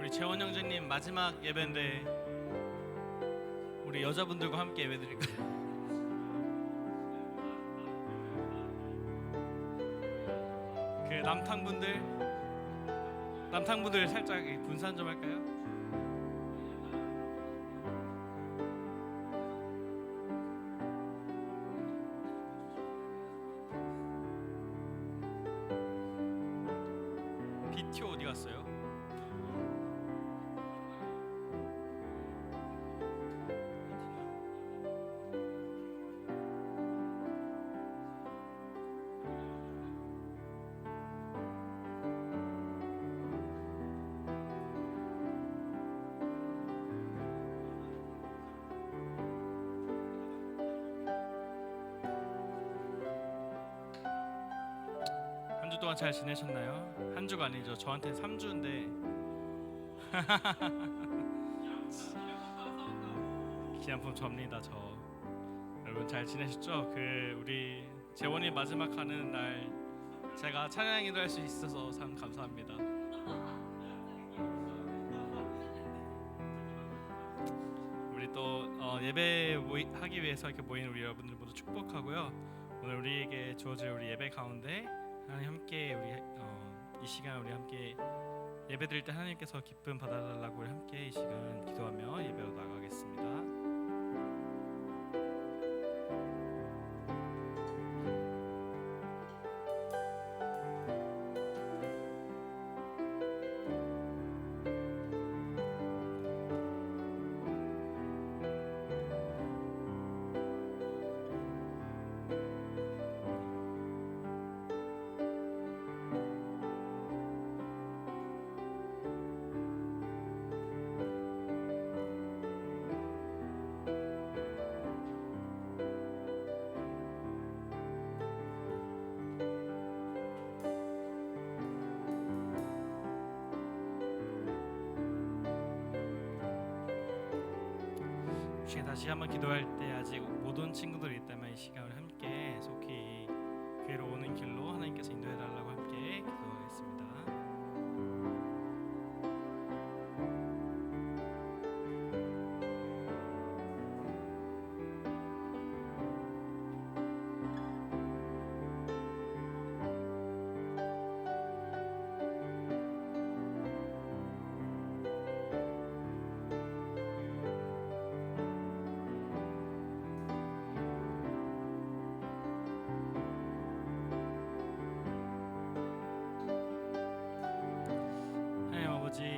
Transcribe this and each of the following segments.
우리 재원 형제님 마지막 예배인데 우리 여자분들과 함께 예배드릴까요? 그 남탕분들 살짝 분산 좀 할까요? BTO 어디 갔어요? 한 주 동안 잘 지내셨나요? 한 주가 아니죠. 저한테 3주인데 기념품 접니다. 저 여러분 잘 지내셨죠? 우리 재원이 마지막 하는 날 제가 찬양이도 할 수 있어서 참 감사합니다. 우리 또 예배 하기 위해서 이렇게 모인 우리 여러분들 모두 축복하고요. 오늘 우리에게 주어질 우리 예배 가운데 하나님 함께 우리 이 시간 우리 함께 예배 드릴 때 하나님께서 기쁨 받아달라고 우리 함께 이 시간 기도하며 예배로 나가겠습니다. 다시 한번 기도할 때 아직 못 온 친구들이 있다면 이 시간을 함께 속히 교회로 오는 길로 하나님께서 인도해달라고 함께 기도하겠습니다.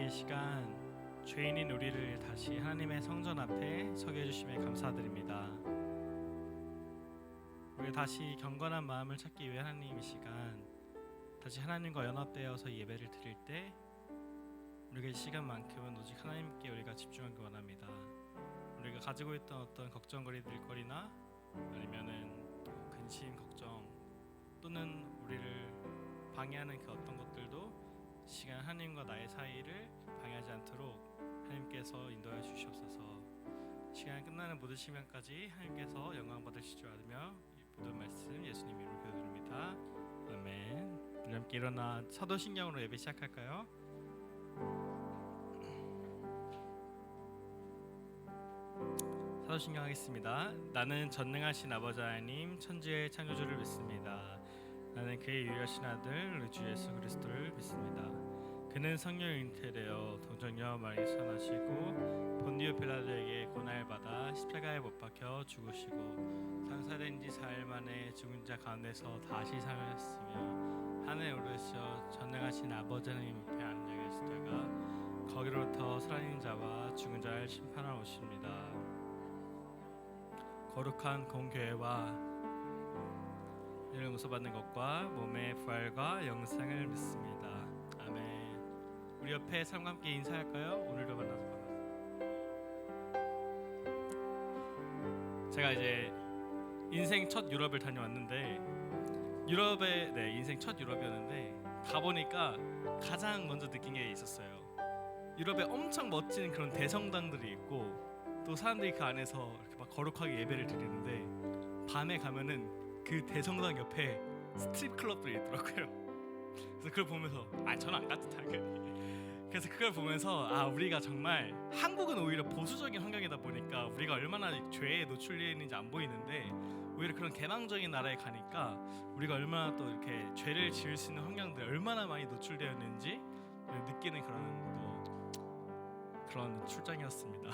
이 시간 죄인인 우리를 다시 하나님의 성전 앞에 서게 해주심에 감사드립니다. 우리가 다시 경건한 마음을 찾기 위해 하나님 이 시간 다시 하나님과 연합되어서 예배를 드릴 때 우리가 이 시간만큼은 오직 하나님께 우리가 집중하기 원합니다. 우리가 가지고 있던 어떤 걱정거리들거리나 아니면은 근심, 걱정 또는 우리를 방해하는 그 어떤 것들도 시간 하나님과 나의 사이를 방해하지 않도록 하나님께서 인도해 주시옵소서. 시간 끝나는 모든 시간까지 하나님께서 영광 받으실 줄 알며 모든 말씀 예수님 이름으로 기도드립니다. 아멘. 우리 함께 일어나 사도신경으로 예배 시작할까요? 사도신경 하겠습니다. 나는 전능하신 아버지 하나님 천지의 창조주를 믿습니다. 나는 그의 유일하신 아들 우리 주 예수 그리스도를 믿습니다. 그는 성령 잉태되어 동정녀 마리아에게 태어나시고 본디오 빌라도에게 고난받아 십자가에 못 박혀 죽으시고 장사된 지 4일 만에 죽은 자 가운데서 다시 살아났으며 하늘에 오르시어 전능하신 아버지 하나님 앞에 앉아 계시다가 거기로부터 살아있는 자와 죽은 자를 심판하러 오십니다. 거룩한 공교회와 이를 용서받는 것과 몸의 부활과 영생을 믿습니다. 아멘. 우리 옆에 사람과 함께 인사할까요? 오늘도 만나서 제가 이제 인생 첫 유럽을 다녀왔는데 인생 첫 유럽이었는데 가보니까 가장 먼저 느낀 게 있었어요. 유럽에 엄청 멋진 그런 대성당들이 있고 또 사람들이 그 안에서 이렇게 막 거룩하게 예배를 드리는데 밤에 가면은 그 대성당 옆에 스트립 클럽들이 있더라고요. 그래서 그걸 보면서 저는 안 갔죠 당연히. 그래서 그걸 보면서 우리가 정말 한국은 오히려 보수적인 환경이다 보니까 우리가 얼마나 죄에 노출되어 있는지 안 보이는데 오히려 그런 개방적인 나라에 가니까 우리가 얼마나 또 이렇게 죄를 지을 수 있는 환경들이 얼마나 많이 노출되어 있는지 느끼는 그런 출장이었습니다.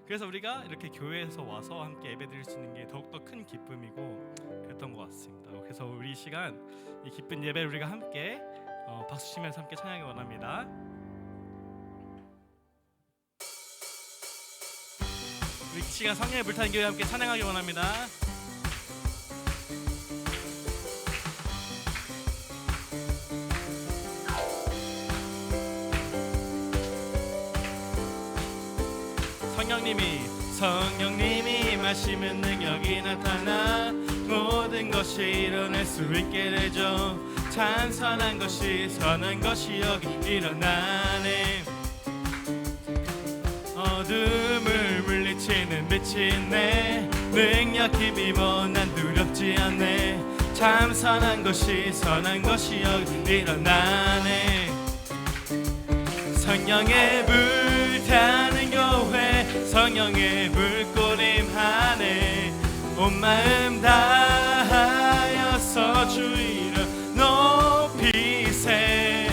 그래서 우리가 이렇게 교회에서 와서 함께 예배드릴 수 있는 게 더욱더 큰 기쁨이고 그랬던 것 같습니다. 그래서 우리 이 시간 이 기쁜 예배를 우리가 함께 박수 치면서 함께 찬양하기 원합니다. 우리 시간 성령의 불타는 교회 함께 찬양하기 원합니다. 성령님이 마시면 능력이 나타나 모든 것이 일어날 수 있게 되죠. 찬선한 것이 선한 것이 여기 일어나네. 어둠을 물리치는 빛이 있네. 능력 힘이 난 두렵지 않네. 참 선한 것이 선한 것이 여기 일어나네. 성령의 불타는 교회 성령의 불꽃임 하네. 온 마음 다하여서 주 이름 높이세.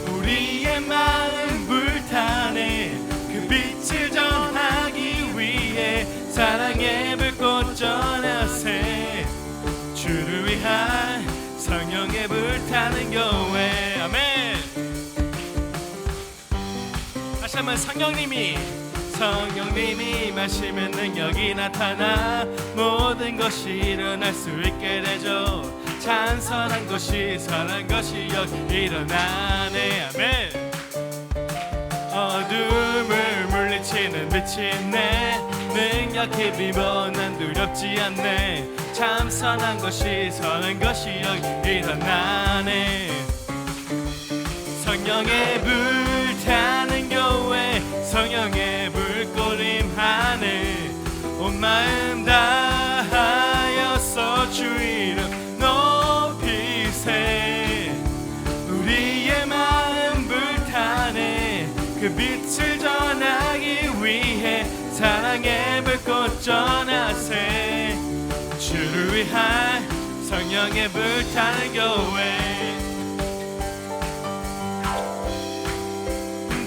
우리의 마음 불타네. 그 빛을 전하기 위해 사랑의 불꽃 전하세. 주를 위한 성령의 불타는 교회. 아멘. 다시 한번 성령님이 마시면 능력이 나타나 모든 것이 일어날 수 있게 되죠. 찬선한 것이 선한 것이 여기 일어나네. 아멘. 어둠을 물리치는 빛이 있네. 능력 힘이 난 두렵지 않네. 참 선한 것이 선한 것이 여기 일어나네. 성령의 불타는 교회 성령의 불꽃임 하네. 온 마음 다하여서 주 이름 높이세. 우리의 마음 불타네. 그 빛을 전하기 위해 사랑의 불꽃 전하세. 주를 위한 성령의 불타는 교회.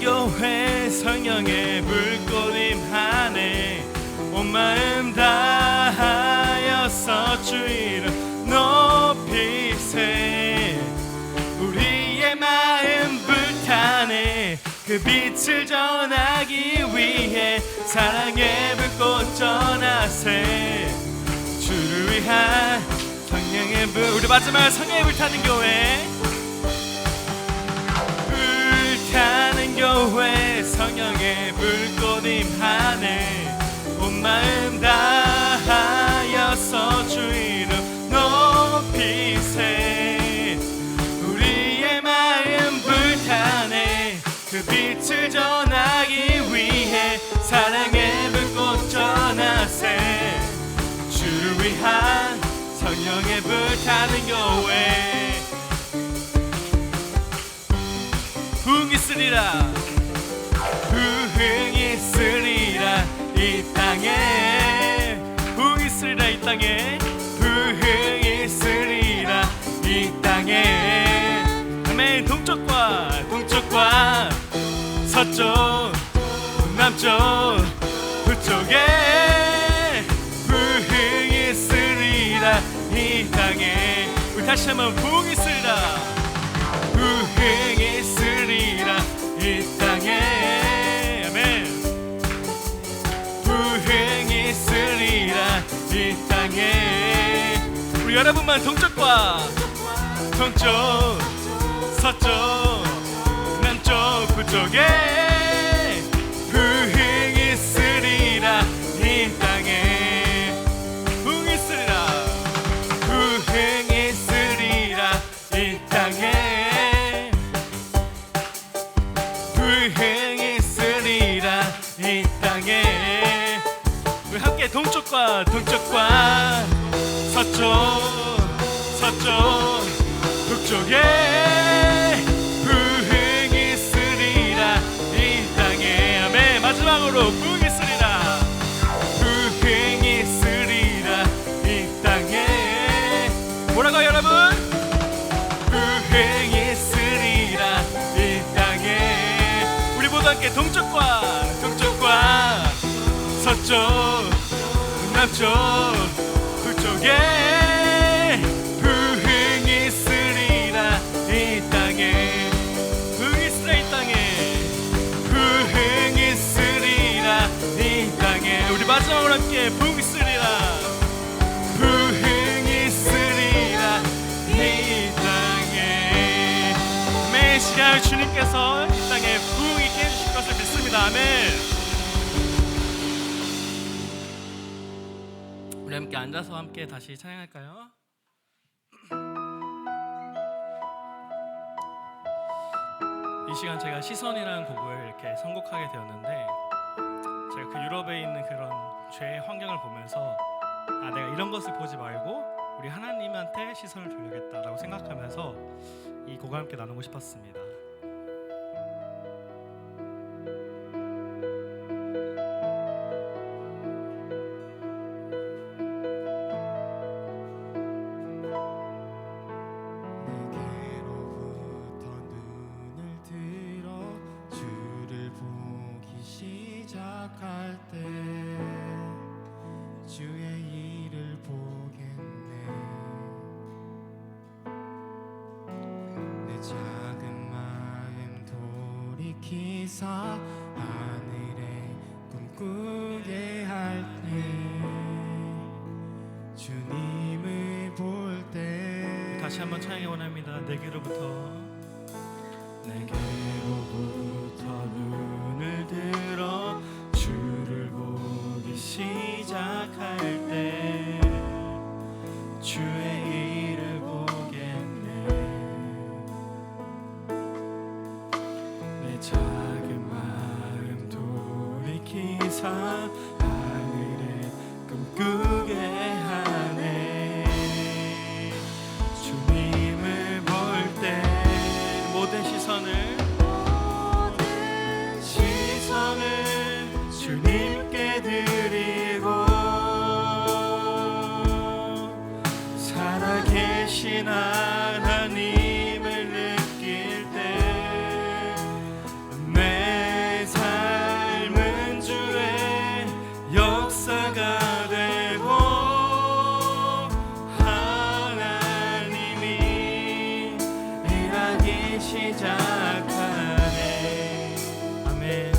교회 성령의 불꽃임 하네. 온 마음 다하여서 주 이름 높이세. 우리의 마음 불타네. 그 빛을 전하기 위해 사랑의 불꽃 전하세. 주를 위한 성령의 불. 우리 마지막 성령의 불타는 교회. 불타는 교회 성령의 불꽃임 하네. 온 마음 다하여서 주 이름 높이세. 우리의 마음 불타네. 그 빛을 전하기 위해 사랑의 불꽃 전하세. 주를 위한 성령의 불타는 교회. 부흥이 있으리라. 부흥이 있으리라 이 땅에. 부흥이 있으리라 이 땅에. 부흥이 있으리라 이 땅에. 아멘. 동쪽과 서쪽 남쪽 북쪽에 부흥이 있으리라 이 땅에. 우리 다시 한번 부흥이 있으리라. 부흥이 있으리라 이 땅에. 아멘. 부흥이 있으리라 이 땅에. 우리 여러분만 동쪽과 서쪽 남쪽 북쪽에 부흥이 있으리라 이 땅에. 부흥이 있으리라. 부흥이 있으리라 이 땅에. 부흥이 있으리라 이 땅에. 우리 함께 동쪽과 서쪽 북쪽에 부흥이 있으리라 부흥이 있으리라. 부흥이 있으리라 이 땅에. 뭐라고요 여러분? 부흥이 있으리라 이 땅에. 우리 모두 함께 동쪽과 서쪽 남쪽 북쪽에 부흥이 있으리라 이 땅에. 부흥이 있으리라 이 땅에. 부흥이 있으리라 이 땅에. 우리 마지막으로 함께 부흥이 있으리라. 부흥이 있으리라 이 땅에. 매일 시간 주님께서 이 땅에 부흥이 있게 해주실 것을 믿습니다. 아멘. 우리 함께 앉아서 함께 다시 찬양할까요? 이 시간 제가 시선이라는 곡을 이렇게 선곡하게 되었는데, 제가 그 유럽에 있는 그런 죄의 환경을 보면서 내가 이런 것을 보지 말고 우리 하나님한테 시선을 돌리겠다라고 생각하면서 이 곡을 함께 나누고 싶었습니다. 기사 하늘에 꿈꾸게 할 때 주님을 볼 때 다시 한번 찬양해 원합니다. 내게로부터 눈을 들어 주를 보기 시작할 때 주의 일을 보겠네. 내 작은 마음 돌이키사 하늘에 꿈꾸게 하네. 주님을 볼 때 모든 시선을 주님께 드리고 살아계신 하나님을 느낄 때 내 삶은 주의 역사가 되고 하나님이 일하기 시작하네. 아멘.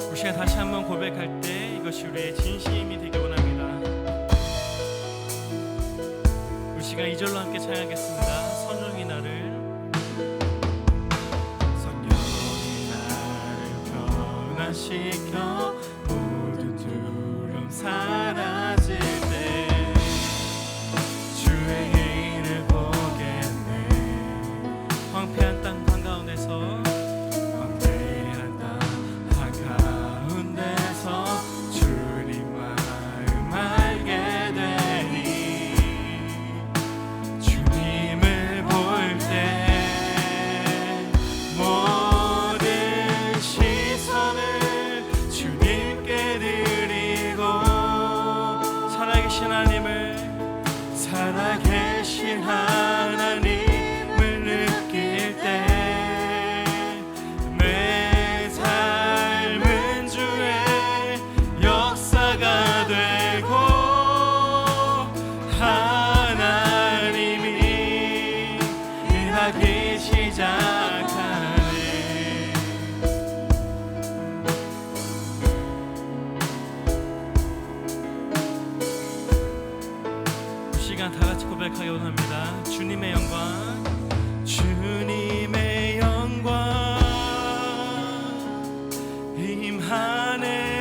우리 시간 다시 한번 고백할 때 이것이 우리의 진심이 되기 원합니다. 우리 시간 2절로 함께 찬양하겠습니다. 선영이 나를 변화시켜 모든 두려움 사라질 때 주의 일을 보겠네. 황폐한 땅 한가운데서 주님 마음 알게 되니 주님을 볼 때 모든 시선을 주님께 드리고 살아계신 하나님을 느낄 때 내 삶은 주의 역사가 되고 하나님이 일하기 시작하네. 이 시간 다 같이 고백하기 원합니다. 주님의 영광, 주님의 영광 임하네.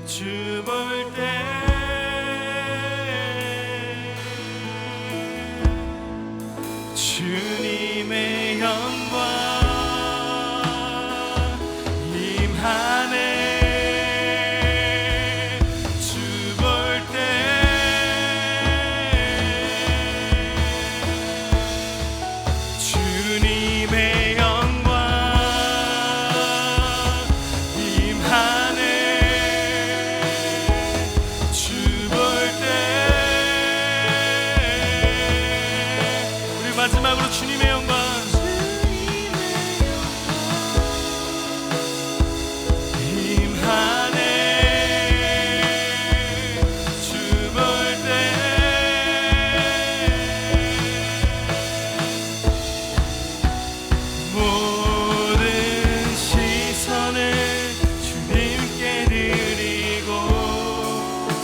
주 볼 때 주님의 영광 임하네. 주 볼 때 주님의 영광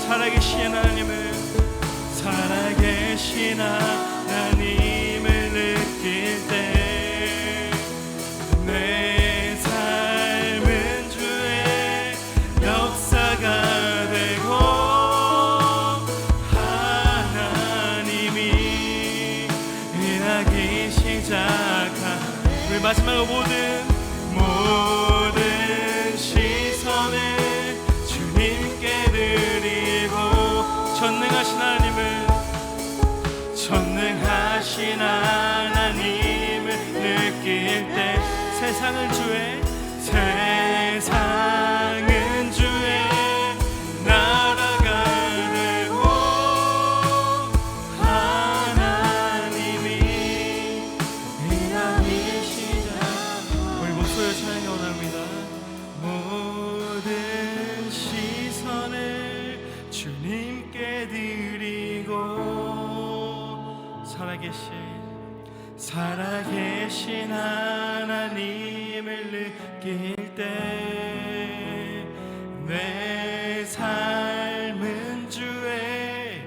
살아계신 하나님을, 살아계신 하나님을 느낄 때 내 삶은 주의 역사가 되고 하나님이 일하기 시작한, 우리 마지막으로 모든 시선을 주님께 드리고 전능하신 하나님을 느낄 때 세상은 주의 나라가 되고 하나님이 일하기 시작하고, 우리 목소리를 찬양해 원합니다. 모든 시선을 주님께 드리고 살아계신 하나님을 느낄 때 내 삶은 주의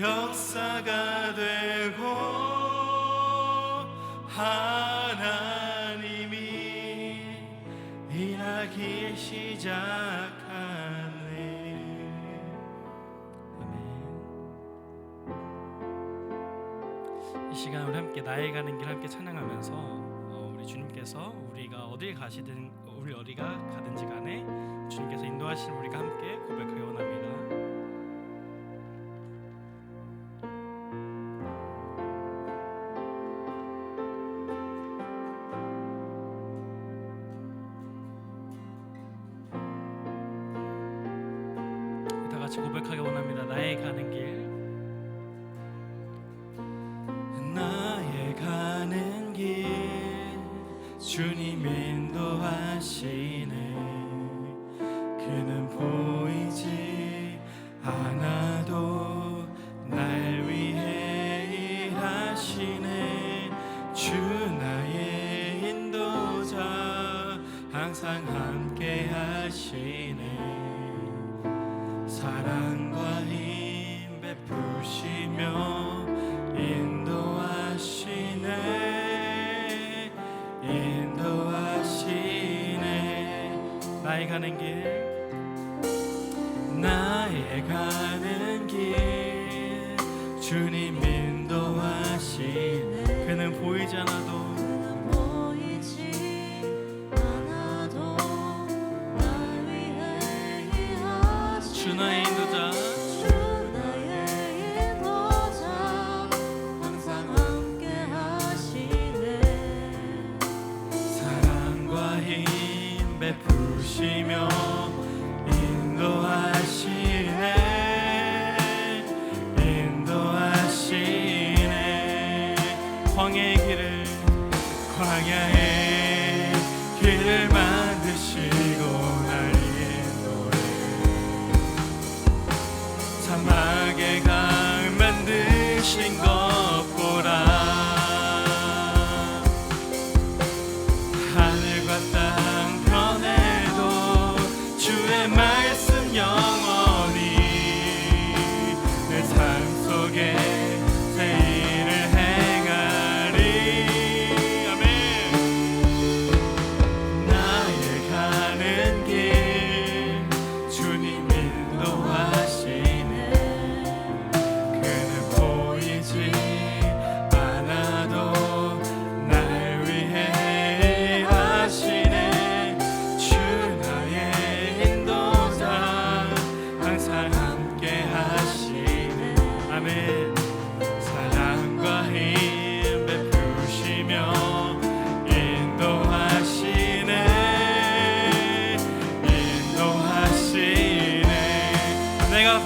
역사가 되고 하나님이 일하기 시작하네. 이 시간 우리 함께 나의 가는 길 함께 찬양하면서 우리 주님께서 우리가 어디가 가든지 간에 주님께서 인도하시는 우리가 함께 고백하기 원합니다. 다 같이 고백하기 원합니다. 나의 가는 길, 가는 길 주님 인도하시네. 그는 보이지 않아도 날 위해 일하시네. 주 나의 인도자 항상 함께 하시네. 사랑과 힘 베푸시며 인도하시네. 나의 가는 길 주님 인도하시네. 그는 보이지 않아도 날 위해 일하시네. 주 나의 인도자 베푸시며 인도하시네. 광야의 길을 만드시고 날 인도해. 사막의 강 만드신 것 보라. 하늘과 땅 말씀 영원히 내 삶 속에 새 일을 행하리. 아멘. 나의 가는 길 주님 인도하시네. 그는 보이지 않아도 날 위해 일하시네. 주 나의 함께 하시네. 아멘. 사랑과 힘 베푸시며 인도하시네. 내가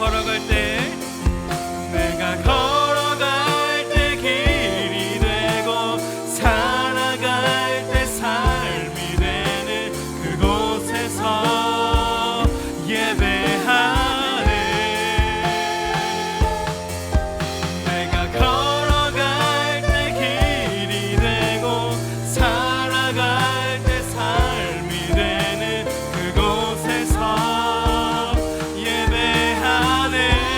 걸어갈 때 길이 되고 살아갈 때 삶이 되는 그곳에서 예배하네. 내가 걸어갈 때 길이 되고 살아갈 때 삶이 되는 그곳에서 예배하네.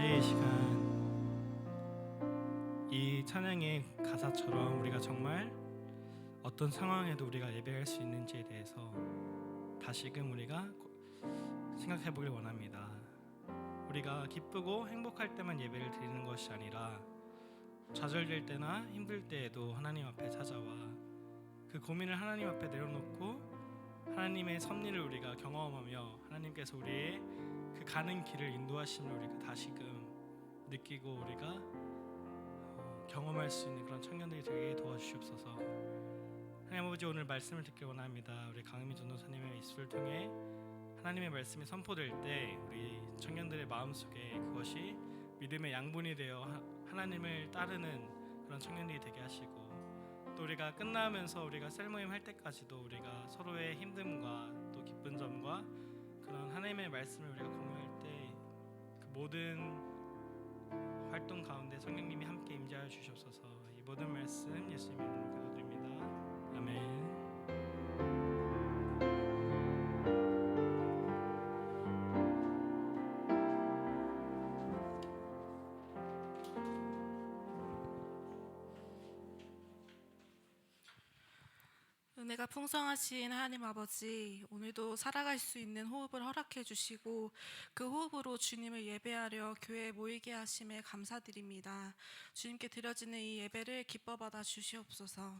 아버지, 이 시간 이 찬양의 가사처럼 우리가 정말 어떤 상황에도 우리가 예배할 수 있는지에 대해서 다시금 우리가 생각해 보길 원합니다. 우리가 기쁘고 행복할 때만 예배를 드리는 것이 아니라 좌절될 때나 힘들 때에도 하나님 앞에 찾아와 그 고민을 하나님 앞에 내려놓고 하나님의 섭리를 우리가 경험하며 하나님께서 우리의 그 가는 길을 인도하심을 우리가 다시금 느끼고 우리가 경험할 수 있는 그런 청년들이 되게 도와주시옵소서. 하나님 아버지, 오늘 말씀을 듣길 원합니다. 우리 강은미 전도사님의 입술을 통해 하나님의 말씀이 선포될 때 우리 청년들의 마음속에 그것이 믿음의 양분이 되어 하나님을 따르는 그런 청년들이 되게 하시고, 또 우리가 끝나면서 우리가 셀모임 할 때까지도 우리가 서로의 힘듦과 또 기쁜 점과 그런 하나님의 말씀을 우리가 공유할 때 그 모든 활동 가운데 성령님이 함께 임재하여 주시옵소서. 이 모든 말씀 예수님의 이름으로 기도드립니다. 아멘. 은혜가 풍성하신 하나님 아버지, 오늘도 살아갈 수 있는 호흡을 허락해 주시고 그 호흡으로 주님을 예배하려 교회에 모이게 하심에 감사드립니다. 주님께 드려지는 이 예배를 기뻐 받아 주시옵소서.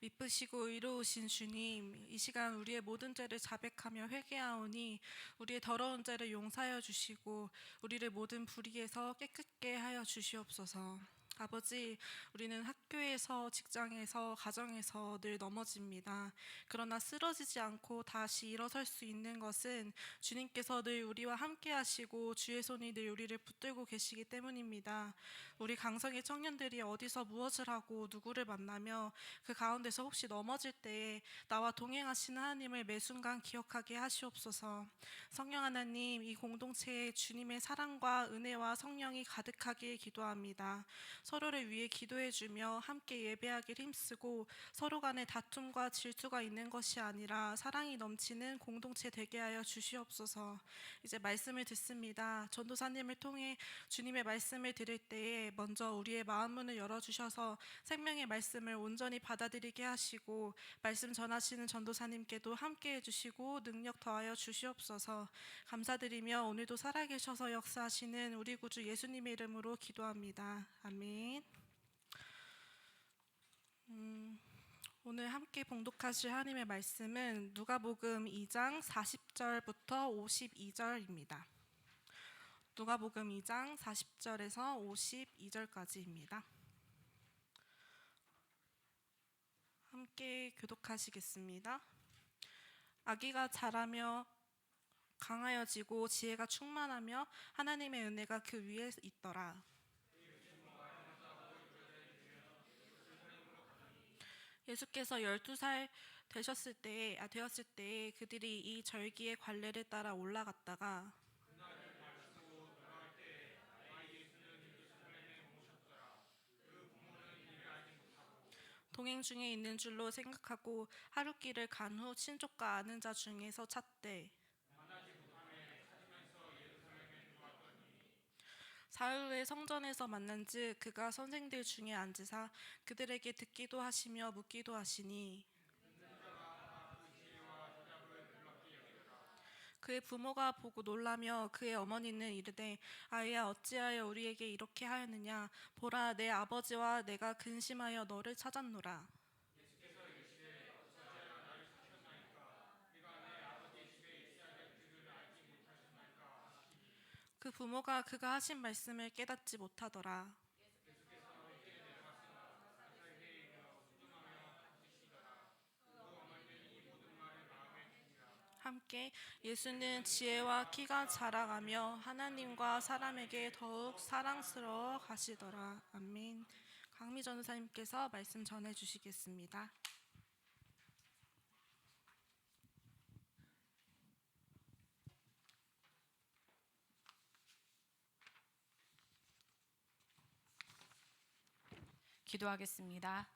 미쁘시고 의로우신 주님, 이 시간 우리의 모든 죄를 자백하며 회개하오니 우리의 더러운 죄를 용서하여 주시고 우리를 모든 불의에서 깨끗게 하여 주시옵소서. 아버지, 우리는 학교에서, 직장에서, 가정에서 늘 넘어집니다. 그러나 쓰러지지 않고 다시 일어설 수 있는 것은 주님께서 늘 우리와 함께 하시고 주의 손이 늘 우리를 붙들고 계시기 때문입니다. 우리 강성의 청년들이 어디서 무엇을 하고 누구를 만나며 그 가운데서 혹시 넘어질 때에 나와 동행하시는 하나님을 매 순간 기억하게 하시옵소서. 성령 하나님, 이 공동체에 주님의 사랑과 은혜와 성령이 가득하길 기도합니다. 서로를 위해 기도해주며 함께 예배하길 힘쓰고 서로 간에 다툼과 질투가 있는 것이 아니라 사랑이 넘치는 공동체 되게 하여 주시옵소서. 이제 말씀을 듣습니다. 전도사님을 통해 주님의 말씀을 들을 때에 먼저 우리의 마음 문을 열어주셔서 생명의 말씀을 온전히 받아들이게 하시고 말씀 전하시는 전도사님께도 함께 해주시고 능력 더하여 주시옵소서. 감사드리며 오늘도 살아계셔서 역사하시는 우리 구주 예수님의 이름으로 기도합니다. 아멘. 오늘 함께 봉독하실 하나님의 말씀은 누가복음 2장 40절부터 52절입니다. 누가복음 2장 40절에서 52절까지입니다. 함께 교독하시겠습니다. 아기가 자라며 강하여지고 지혜가 충만하며 하나님의 은혜가 그 위에 있더라. 예수께서 12살 되었을 때에 그들이 이 절기의 관례를 따라 올라갔다가 동행 중에 있는 줄로 생각하고 하룻길을 간 후 친족과 아는 자 중에서 찾되 사흘 후에 성전에서 만난즉 그가 선생들 중에 앉으사 그들에게 듣기도 하시며 묻기도 하시니 그의 부모가 보고 놀라며 그의 어머니는 이르되 아이야 어찌하여 우리에게 이렇게 하였느냐 보라 내 아버지와 내가 근심하여 너를 찾았노라. 그 부모가 그가 하신 말씀을 깨닫지 못하더라. 함께 예수는 지혜와 키가 자라가며 하나님과 사람에게 더욱 사랑스러워 가시더라. 아멘. 강미 전사님께서 말씀 전해 주시겠습니다. 기도하겠습니다.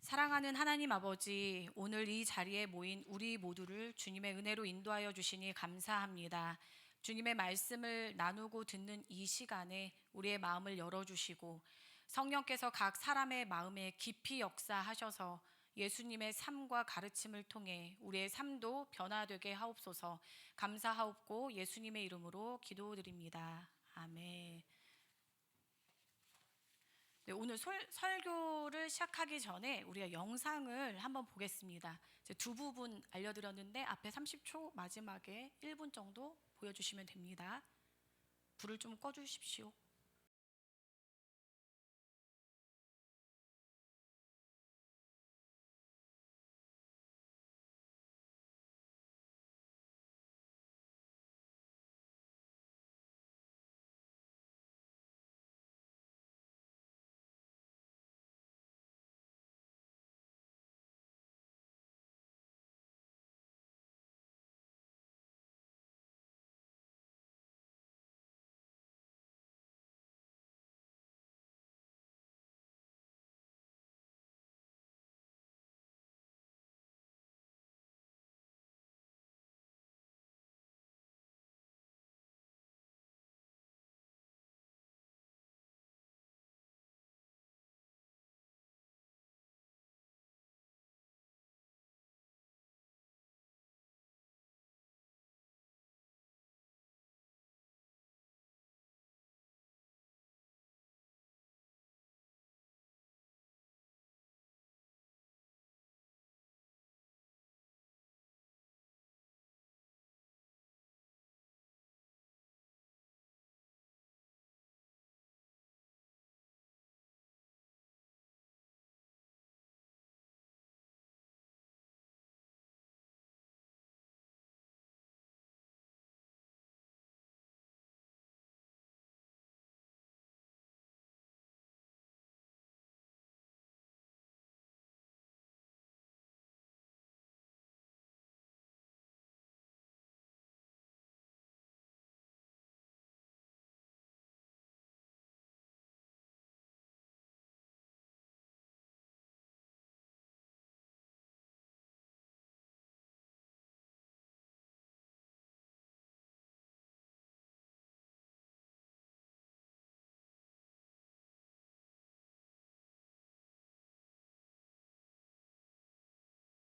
사랑하는 하나님 아버지, 오늘 이 자리에 모인 우리 모두를 주님의 은혜로 인도하여 주시니 감사합니다. 주님의 말씀을 나누고 듣는 이 시간에 우리의 마음을 열어주시고 성령께서 각 사람의 마음에 깊이 역사하셔서 예수님의 삶과 가르침을 통해 우리의 삶도 변화되게 하옵소서. 감사하옵고 예수님의 이름으로 기도드립니다. 아멘. 네, 오늘 설교를 시작하기 전에 우리가 영상을 한번 보겠습니다. 이제 두 부분 알려드렸는데 앞에 30초, 마지막에 1분 정도 보여주시면 됩니다. 불을 좀 꺼주십시오.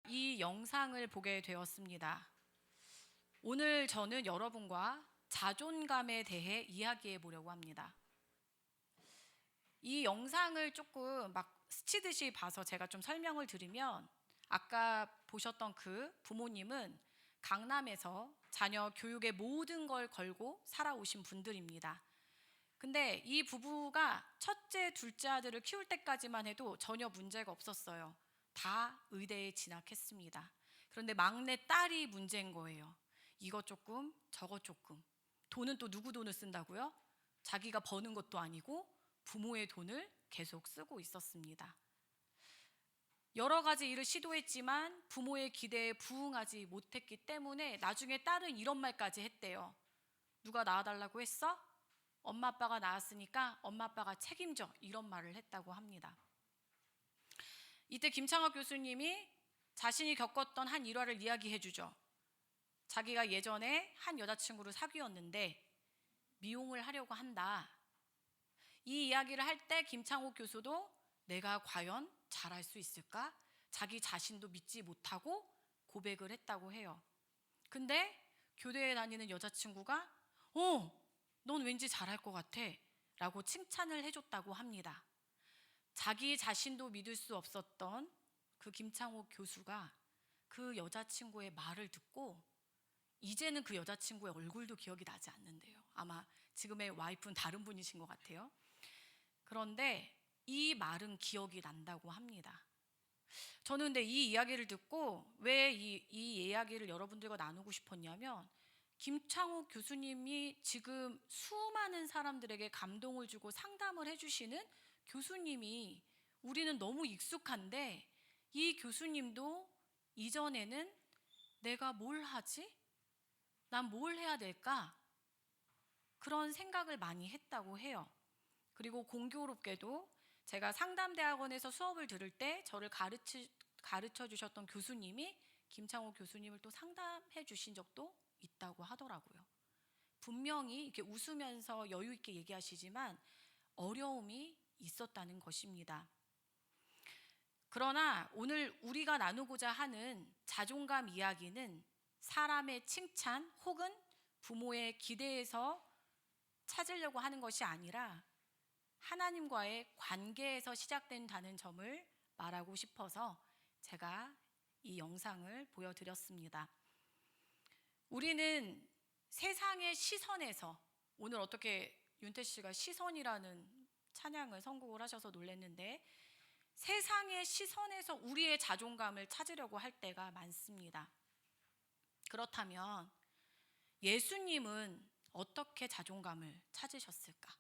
이 영상을 보게 되었습니다. 오늘 저는 여러분과 자존감에 대해 이야기해 보려고 합니다. 이 영상을 조금 막 스치듯이 봐서 제가 좀 설명을 드리면, 아까 보셨던 그 부모님은 강남에서 자녀 교육의 모든 걸 걸고 살아오신 분들입니다. 근데 이 부부가 첫째, 둘째 아들을 키울 때까지만 해도 전혀 문제가 없었어요. 다 의대에 진학했습니다. 그런데 막내 딸이 문제인 거예요. 이것 조금, 저것 조금. 돈은 또 누구 돈을 쓴다고요? 자기가 버는 것도 아니고 부모의 돈을 계속 쓰고 있었습니다. 여러 가지 일을 시도했지만 부모의 기대에 부응하지 못했기 때문에 나중에 딸은 이런 말까지 했대요. 누가 낳아달라고 했어? 엄마 아빠가 낳았으니까 엄마 아빠가 책임져. 이런 말을 했다고 합니다. 이때 김창학 교수님이 자신이 겪었던 한 일화를 이야기해 주죠. 자기가 예전에 한 여자친구를 사귀었는데 미용을 하려고 한다. 이 이야기를 할 때 김창옥 교수도 내가 과연 잘할 수 있을까? 자기 자신도 믿지 못하고 고백을 했다고 해요. 근데 교대에 다니는 여자친구가 넌 왠지 잘할 것 같아 라고 칭찬을 해줬다고 합니다. 자기 자신도 믿을 수 없었던 그 김창옥 교수가 그 여자친구의 말을 듣고 이제는 그 여자친구의 얼굴도 기억이 나지 않는데요. 아마 지금의 와이프는 다른 분이신 것 같아요. 그런데 이 말은 기억이 난다고 합니다. 저는 근데 이 이야기를 듣고 왜 이 이야기를 여러분들과 나누고 싶었냐면, 김창욱 교수님이 지금 수많은 사람들에게 감동을 주고 상담을 해주시는 교수님이 우리는 너무 익숙한데, 이 교수님도 이전에는 내가 뭘 하지? 난 뭘 해야 될까? 그런 생각을 많이 했다고 해요. 그리고 공교롭게도 제가 상담대학원에서 수업을 들을 때 저를 가르쳐 주셨던 교수님이 김창호 교수님을 또 상담해 주신 적도 있다고 하더라고요. 분명히 이렇게 웃으면서 여유 있게 얘기하시지만 어려움이 있었다는 것입니다. 그러나 오늘 우리가 나누고자 하는 자존감 이야기는 사람의 칭찬 혹은 부모의 기대에서 찾으려고 하는 것이 아니라 하나님과의 관계에서 시작된다는 점을 말하고 싶어서 제가 이 영상을 보여드렸습니다. 우리는 세상의 시선에서, 오늘 어떻게 윤태 씨가 시선이라는 찬양을 선곡을 하셔서 놀랐는데, 세상의 시선에서 우리의 자존감을 찾으려고 할 때가 많습니다. 그렇다면 예수님은 어떻게 자존감을 찾으셨을까?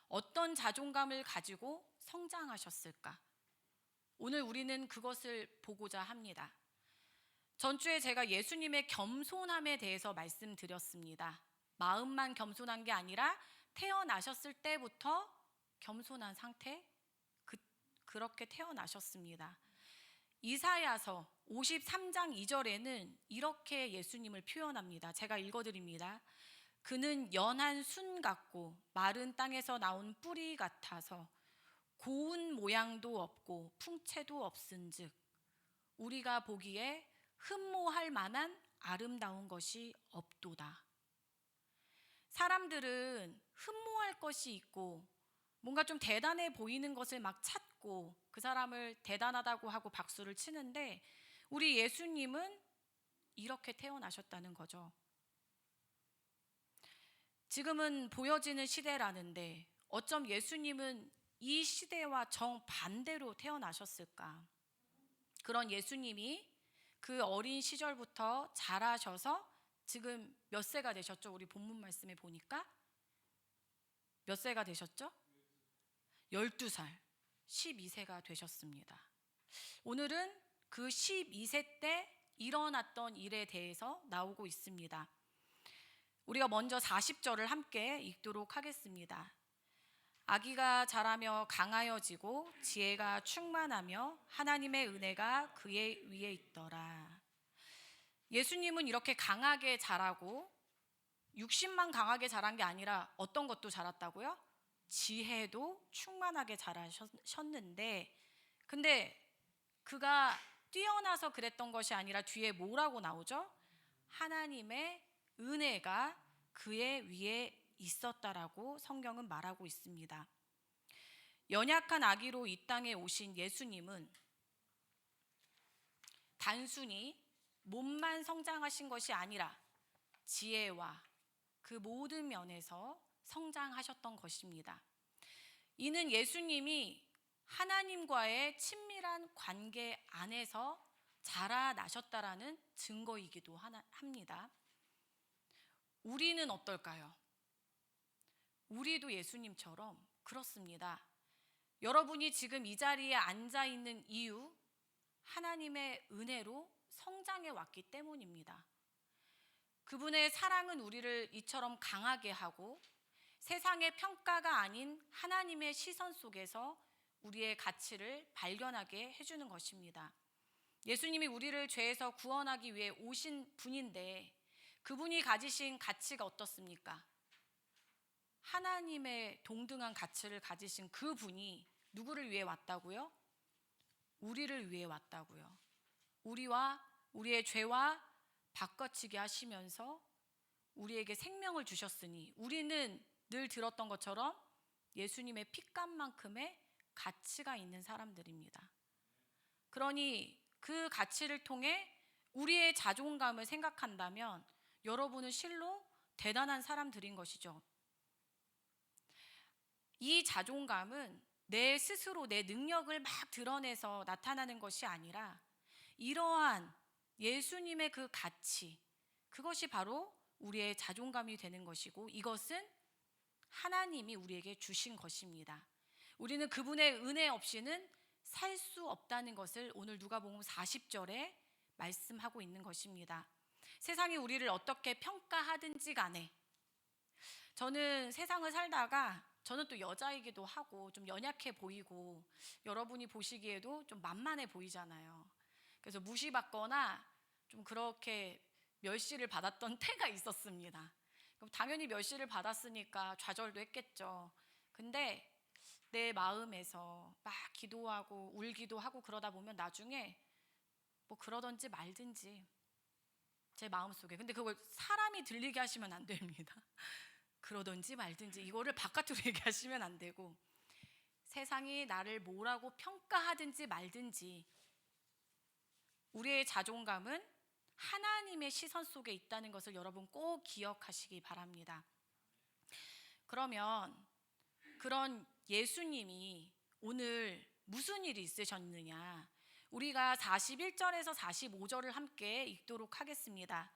어떤 자존감을 가지고 성장하셨을까? 오늘 우리는 그것을 보고자 합니다. 전주에 제가 예수님의 겸손함에 대해서 말씀드렸습니다. 마음만 겸손한 게 아니라 태어나셨을 때부터 겸손한 상태, 그렇게 태어나셨습니다. 이사야서 53장 2절에는 이렇게 예수님을 표현합니다. 제가 읽어드립니다. 그는 연한 순 같고 마른 땅에서 나온 뿌리 같아서 고운 모양도 없고 풍채도 없은즉 우리가 보기에 흠모할 만한 아름다운 것이 없도다. 사람들은 흠모할 것이 있고 뭔가 좀 대단해 보이는 것을 막 찾고 그 사람을 대단하다고 하고 박수를 치는데, 우리 예수님은 이렇게 태어나셨다는 거죠. 지금은 보여지는 시대라는데 어쩜 예수님은 이 시대와 정반대로 태어나셨을까? 그런 예수님이 그 어린 시절부터 자라셔서 지금 몇 세가 되셨죠? 우리 본문 말씀에 보니까 몇 세가 되셨죠? 12살, 12세가 되셨습니다. 오늘은 그 12세 때 일어났던 일에 대해서 나오고 있습니다. 우리가 먼저 40절을 함께 읽도록 하겠습니다. 아기가 자라며 강하여지고 지혜가 충만하며 하나님의 은혜가 그의 위에 있더라. 예수님은 이렇게 강하게 자라고, 육신만 강하게 자란 게 아니라 어떤 것도 자랐다고요? 지혜도 충만하게 자라셨는데, 근데 그가 뛰어나서 그랬던 것이 아니라 뒤에 뭐라고 나오죠? 하나님의 은혜가 그의 위에 있었다라고 성경은 말하고 있습니다. 연약한 아기로 이 땅에 오신 예수님은 단순히 몸만 성장하신 것이 아니라 지혜와 그 모든 면에서 성장하셨던 것입니다. 이는 예수님이 하나님과의 친밀한 관계 안에서 자라나셨다라는 증거이기도 합니다. 우리는 어떨까요? 우리도 예수님처럼 그렇습니다. 여러분이 지금 이 자리에 앉아 있는 이유, 하나님의 은혜로 성장해 왔기 때문입니다. 그분의 사랑은 우리를 이처럼 강하게 하고 세상의 평가가 아닌 하나님의 시선 속에서 우리의 가치를 발견하게 해주는 것입니다. 예수님이 우리를 죄에서 구원하기 위해 오신 분인데 그분이 가지신 가치가 어떻습니까? 하나님의 동등한 가치를 가지신 그분이 누구를 위해 왔다고요? 우리를 위해 왔다고요. 우리와 우리의 죄와 바꿔치기 하시면서 우리에게 생명을 주셨으니 우리는 늘 들었던 것처럼 예수님의 핏값만큼의 가치가 있는 사람들입니다. 그러니 그 가치를 통해 우리의 자존감을 생각한다면 여러분은 실로 대단한 사람들인 것이죠. 이 자존감은 내 스스로 내 능력을 막 드러내서 나타나는 것이 아니라 이러한 예수님의 그 가치, 그것이 바로 우리의 자존감이 되는 것이고 이것은 하나님이 우리에게 주신 것입니다. 우리는 그분의 은혜 없이는 살 수 없다는 것을 오늘 누가복음 40절에 말씀하고 있는 것입니다. 세상이 우리를 어떻게 평가하든지 간에 저는 세상을 살다가 저는 또 여자이기도 하고 좀 연약해 보이고 여러분이 보시기에도 좀 만만해 보이잖아요. 그래서 무시받거나 좀 그렇게 멸시를 받았던 때가 있었습니다. 그럼 당연히 멸시를 받았으니까 좌절도 했겠죠. 근데 내 마음에서 막 기도하고 울기도 하고 그러다 보면 나중에 뭐 그러든지 말든지 제 마음속에, 근데 그걸 사람이 들리게 하시면 안 됩니다. 그러든지 말든지 이거를 바깥으로 얘기하시면 안 되고, 세상이 나를 뭐라고 평가하든지 말든지 우리의 자존감은 하나님의 시선 속에 있다는 것을 여러분 꼭 기억하시기 바랍니다. 그러면 그런 예수님이 오늘 무슨 일이 있으셨느냐, 우리가 41절에서 45절을 함께 읽도록 하겠습니다.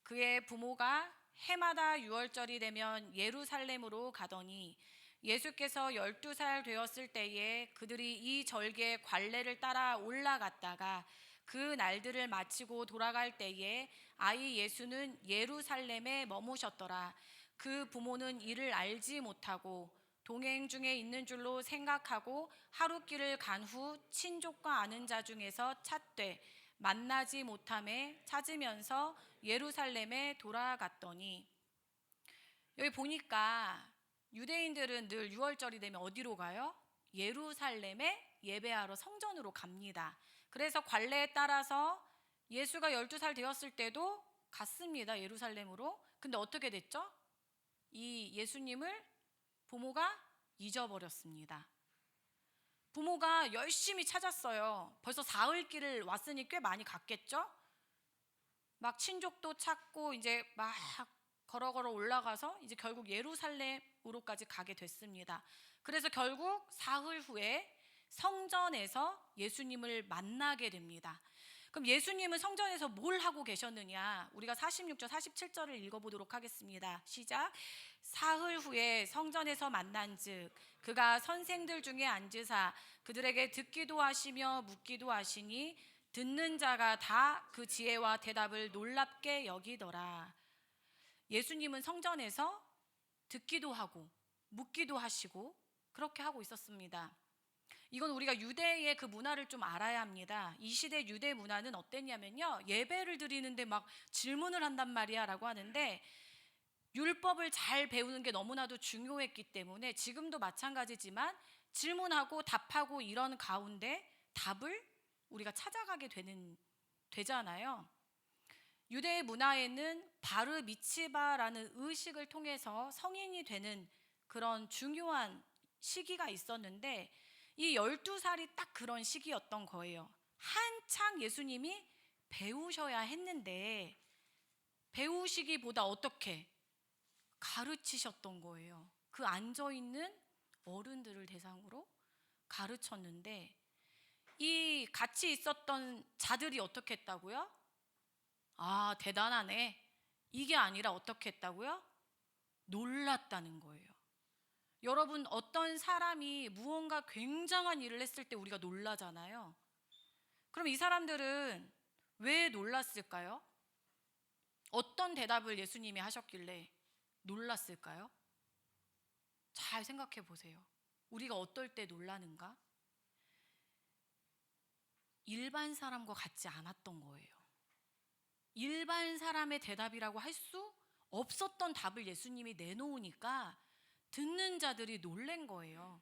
그의 부모가 해마다 6월절이 되면 예루살렘으로 가더니 예수께서 12살 되었을 때에 그들이 이 절기의 관례를 따라 올라갔다가 그 날들을 마치고 돌아갈 때에 아이 예수는 예루살렘에 머무셨더라. 그 부모는 이를 알지 못하고 동행 중에 있는 줄로 생각하고 하루길을 간 후 친족과 아는 자 중에서 찾되 만나지 못함에 찾으면서 예루살렘에 돌아갔더니, 여기 보니까 유대인들은 늘 6월절이 되면 어디로 가요? 예루살렘에 예배하러 성전으로 갑니다. 그래서 관례에 따라서 예수가 12살 되었을 때도 갔습니다, 예루살렘으로. 근데 어떻게 됐죠? 이 예수님을 부모가 잊어버렸습니다. 부모가 열심히 찾았어요. 벌써 사흘길을 왔으니 꽤 많이 갔겠죠? 막 친족도 찾고 이제 막 걸어 올라가서 이제 결국 예루살렘으로까지 가게 됐습니다. 그래서 결국 사흘 후에 성전에서 예수님을 만나게 됩니다. 그럼 예수님은 성전에서 뭘 하고 계셨느냐? 우리가 46절, 47절을 읽어보도록 하겠습니다. 시작. 사흘 후에 성전에서 만난즉 그가 선생들 중에 앉으사 그들에게 듣기도 하시며 묻기도 하시니 듣는 자가 다 그 지혜와 대답을 놀랍게 여기더라. 예수님은 성전에서 듣기도 하고 묻기도 하시고 그렇게 하고 있었습니다. 이건 우리가 유대의 그 문화를 좀 알아야 합니다. 이 시대 유대 문화는 어땠냐면요, 예배를 드리는데 막 질문을 한단 말이야 라고 하는데, 율법을 잘 배우는 게 너무나도 중요했기 때문에 지금도 마찬가지지만 질문하고 답하고 이런 가운데 답을 우리가 찾아가게 되잖아요. 유대의 문화에는 바르 미츠바라는 의식을 통해서 성인이 되는 그런 중요한 시기가 있었는데, 이 12살이 딱 그런 시기였던 거예요. 한창 예수님이 배우셔야 했는데 배우시기보다 어떻게 가르치셨던 거예요. 그 앉아있는 어른들을 대상으로 가르쳤는데, 이 같이 있었던 자들이 어떻게 했다고요? 아, 대단하네. 이게 아니라 어떻게 했다고요? 놀랐다는 거예요. 여러분, 어떤 사람이 무언가 굉장한 일을 했을 때 우리가 놀라잖아요. 그럼 이 사람들은 왜 놀랐을까요? 어떤 대답을 예수님이 하셨길래 놀랐을까요? 잘 생각해 보세요. 우리가 어떨 때 놀라는가? 일반 사람과 같지 않았던 거예요. 일반 사람의 대답이라고 할 수 없었던 답을 예수님이 내놓으니까 듣는 자들이 놀란 거예요.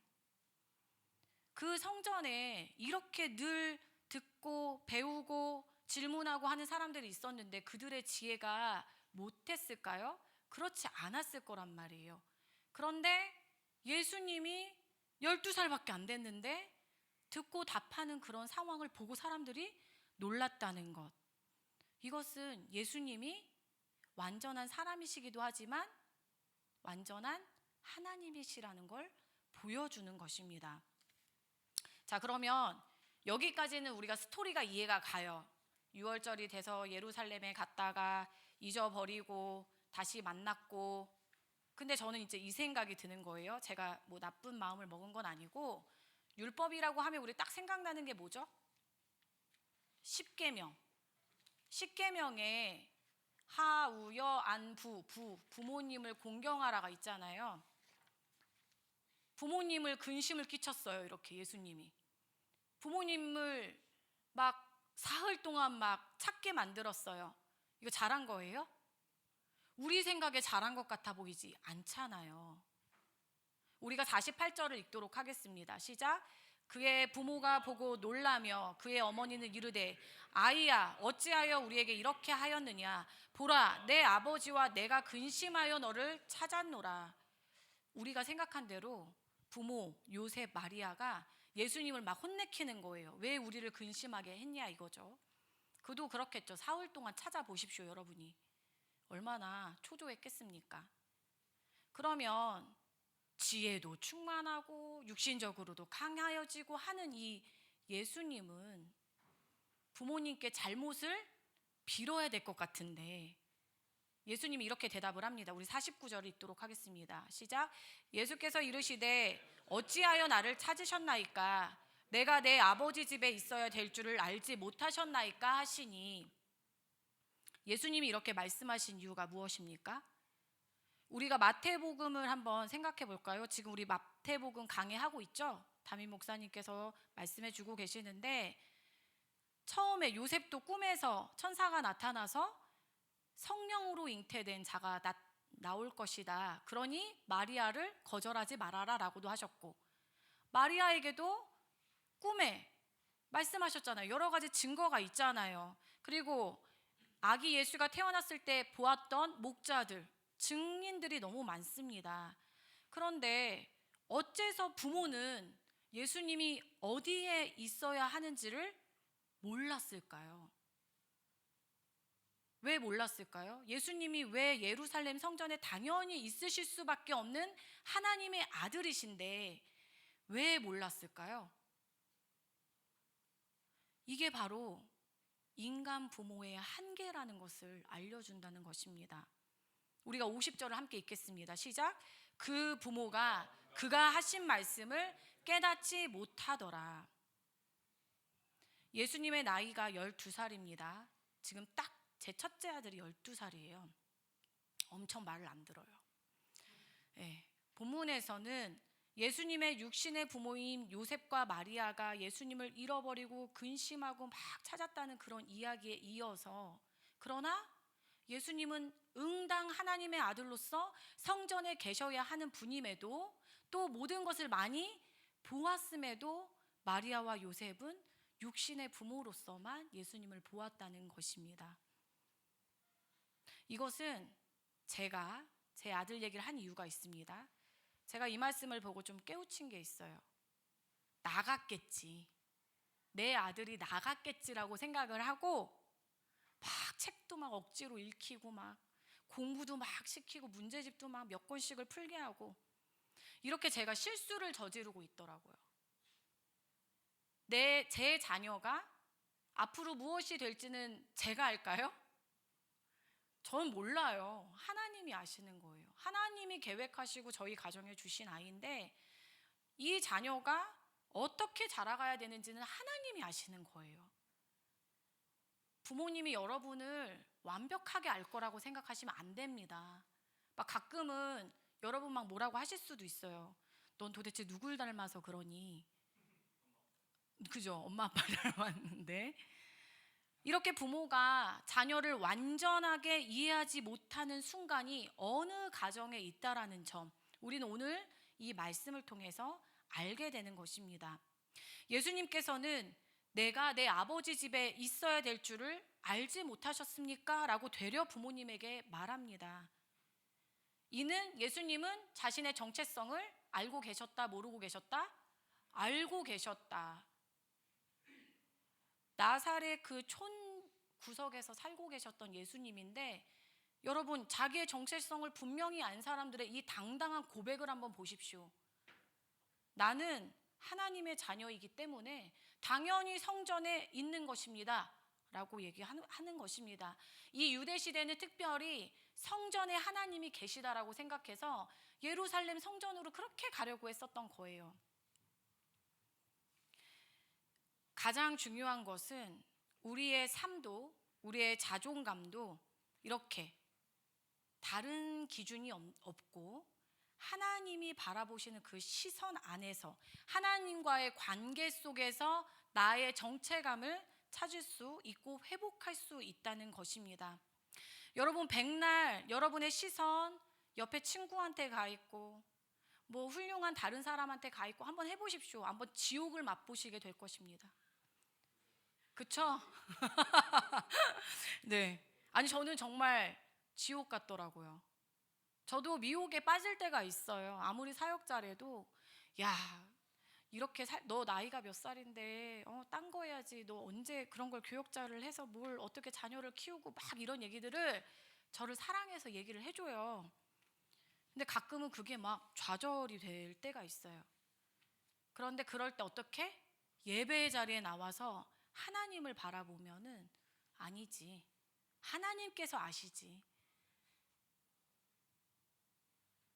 그 성전에 이렇게 늘 듣고 배우고 질문하고 하는 사람들이 있었는데 그들의 지혜가 못했을까요? 그렇지 않았을 거란 말이에요. 그런데 예수님이 12살밖에 안 됐는데 듣고 답하는 그런 상황을 보고 사람들이 놀랐다는 것. 이것은 예수님이 완전한 사람이시기도 하지만 완전한 하나님이시라는 걸 보여주는 것입니다. 자, 그러면 여기까지는 우리가 스토리가 이해가 가요. 6월절이 돼서 예루살렘에 갔다가 잊어버리고 다시 만났고. 근데 저는 이제 이 생각이 드는 거예요. 제가 뭐 나쁜 마음을 먹은 건 아니고, 율법이라고 하면 우리 딱 생각나는 게 뭐죠? 십계명. 십계명에 하우여 안부 부모님을 공경하라가 있잖아요. 부모님을 근심을 끼쳤어요. 이렇게 예수님이 부모님을 막 사흘 동안 막 찾게 만들었어요. 이거 잘한 거예요? 우리 생각에 잘한 것 같아 보이지 않잖아요. 우리가 48절을 읽도록 하겠습니다. 시작. 그의 부모가 보고 놀라며 그의 어머니는 이르되 아이야 어찌하여 우리에게 이렇게 하였느냐 보라 내 아버지와 내가 근심하여 너를 찾았노라. 우리가 생각한 대로 부모 요셉 마리아가 예수님을 막 혼내키는 거예요. 왜 우리를 근심하게 했냐 이거죠. 그도 그렇겠죠. 사흘 동안 찾아보십시오. 여러분이 얼마나 초조했겠습니까? 그러면 지혜도 충만하고 육신적으로도 강하여지고 하는 이 예수님은 부모님께 잘못을 빌어야 될 것 같은데 예수님이 이렇게 대답을 합니다. 우리 49절을 읽도록 하겠습니다. 시작. 예수께서 이르시되 어찌하여 나를 찾으셨나이까 내가 내 아버지 집에 있어야 될 줄을 알지 못하셨나이까 하시니 예수님이 이렇게 말씀하신 이유가 무엇입니까? 우리가 마태복음을 한번 생각해 볼까요? 지금 우리 마태복음 강해하고 있죠? 담임 목사님께서 말씀해 주고 계시는데 처음에 요셉도 꿈에서 천사가 나타나서 성령으로 잉태된 자가 나올 것이다. 그러니 마리아를 거절하지 말아라 라고도 하셨고 마리아에게도 꿈에 말씀하셨잖아요. 여러 가지 증거가 있잖아요. 그리고 아기 예수가 태어났을 때 보았던 목자들, 증인들이 너무 많습니다. 그런데 어째서 부모는 예수님이 어디에 있어야 하는지를 몰랐을까요? 왜 몰랐을까요? 예수님이 왜 예루살렘 성전에 당연히 있으실 수밖에 없는 하나님의 아들이신데 왜 몰랐을까요? 이게 바로 인간 부모의 한계라는 것을 알려준다는 것입니다. 우리가 50절을 함께 읽겠습니다. 시작. 그 부모가 그가 하신 말씀을 깨닫지 못하더라. 예수님의 나이가 12살입니다. 지금 딱 제 첫째 아들이 12살이에요. 엄청 말을 안 들어요. 네, 본문에서는 예수님의 육신의 부모인 요셉과 마리아가 예수님을 잃어버리고 근심하고 막 찾았다는 그런 이야기에 이어서 그러나 예수님은 응당 하나님의 아들로서 성전에 계셔야 하는 분임에도 또 모든 것을 많이 보았음에도 마리아와 요셉은 육신의 부모로서만 예수님을 보았다는 것입니다. 이것은 제가 제 아들 얘기를 한 이유가 있습니다. 제가 이 말씀을 보고 좀 깨우친 게 있어요. 나갔겠지. 내 아들이 나갔겠지라고 생각을 하고 막 책도 막 억지로 읽히고 막 공부도 막 시키고 문제집도 막 몇 권씩을 풀게 하고 이렇게 제가 실수를 저지르고 있더라고요. 제 자녀가 앞으로 무엇이 될지는 제가 알까요? 전 몰라요. 하나님이 아시는 거예요. 하나님이 계획하시고 저희 가정에 주신 아이인데 이 자녀가 어떻게 자라가야 되는지는 하나님이 아시는 거예요. 부모님이 여러분을 완벽하게 알 거라고 생각하시면 안 됩니다. 막 가끔은 여러분 막 뭐라고 하실 수도 있어요. 넌 도대체 누굴 닮아서 그러니? 그죠? 엄마 아빠 닮았는데 이렇게 부모가 자녀를 완전하게 이해하지 못하는 순간이 어느 가정에 있다라는 점 우리는 오늘 이 말씀을 통해서 알게 되는 것입니다. 예수님께서는 내가 내 아버지 집에 있어야 될 줄을 알지 못하셨습니까? 라고 되려 부모님에게 말합니다. 이는 예수님은 자신의 정체성을 알고 계셨다, 모르고 계셨다? 알고 계셨다. 나사렛 그 촌 구석에서 살고 계셨던 예수님인데 여러분 자기의 정체성을 분명히 안 사람들의 이 당당한 고백을 한번 보십시오. 나는 하나님의 자녀이기 때문에 당연히 성전에 있는 것입니다 라고 얘기하는 것입니다. 이 유대 시대는 특별히 성전에 하나님이 계시다라고 생각해서 예루살렘 성전으로 그렇게 가려고 했었던 거예요. 가장 중요한 것은 우리의 삶도 우리의 자존감도 이렇게 다른 기준이 없고 하나님이 바라보시는 그 시선 안에서 하나님과의 관계 속에서 나의 정체감을 찾을 수 있고 회복할 수 있다는 것입니다. 여러분 백날 여러분의 시선 옆에 친구한테 가 있고 뭐 훌륭한 다른 사람한테 가 있고 한번 해보십시오. 한번 지옥을 맛보시게 될 것입니다. 그쵸? 네. 아니 저는 정말 지옥 같더라고요. 저도 미혹에 빠질 때가 있어요. 아무리 사역자래도 야 이렇게 너 나이가 몇 살인데 딴 거 해야지. 너 언제 그런 걸 교역자를 해서 뭘 어떻게 자녀를 키우고 막 이런 얘기들을 저를 사랑해서 얘기를 해줘요. 근데 가끔은 그게 막 좌절이 될 때가 있어요. 그런데 그럴 때 어떻게? 예배의 자리에 나와서 하나님을 바라보면은 아니지. 하나님께서 아시지.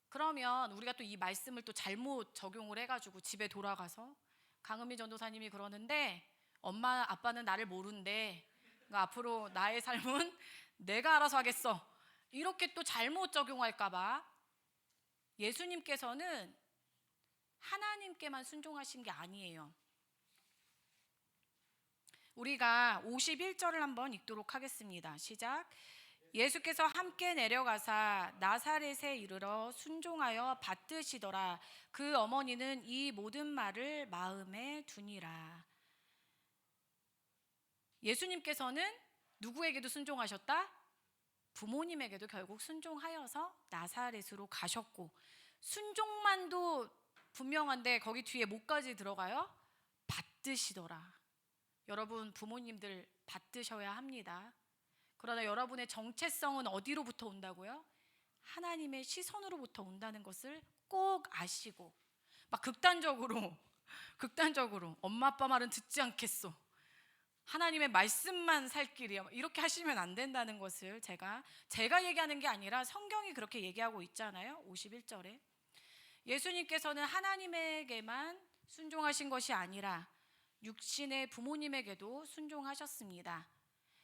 그러면 우리가 또 이 말씀을 또 잘못 적용을 해가지고 집에 돌아가서 강은미 전도사님이 그러는데 엄마 아빠는 나를 모른대. 그러니까 앞으로 나의 삶은 내가 알아서 하겠어. 이렇게 또 잘못 적용할까봐 예수님께서는 하나님께만 순종하신 게 아니에요. 우리가 51절을 한번 읽도록 하겠습니다. 시작. 예수께서 함께 내려가사 나사렛에 이르러 순종하여 받드시더라. 그 어머니는 이 모든 말을 마음에 두니라. 예수님께서는 누구에게도 순종하셨다? 부모님에게도 결국 순종하여서 나사렛으로 가셨고, 순종만도 분명한데 거기 뒤에 뭐까지 들어가요? 받드시더라. 여러분 부모님들 받드셔야 합니다. 그러나 여러분의 정체성은 어디로부터 온다고요? 하나님의 시선으로부터 온다는 것을 꼭 아시고, 막 극단적으로 엄마 아빠 말은 듣지 않겠어, 하나님의 말씀만 살 길이야, 이렇게 하시면 안 된다는 것을 제가 얘기하는 게 아니라 성경이 그렇게 얘기하고 있잖아요. 51절에 예수님께서는 하나님에게만 순종하신 것이 아니라 육신의 부모님에게도 순종하셨습니다.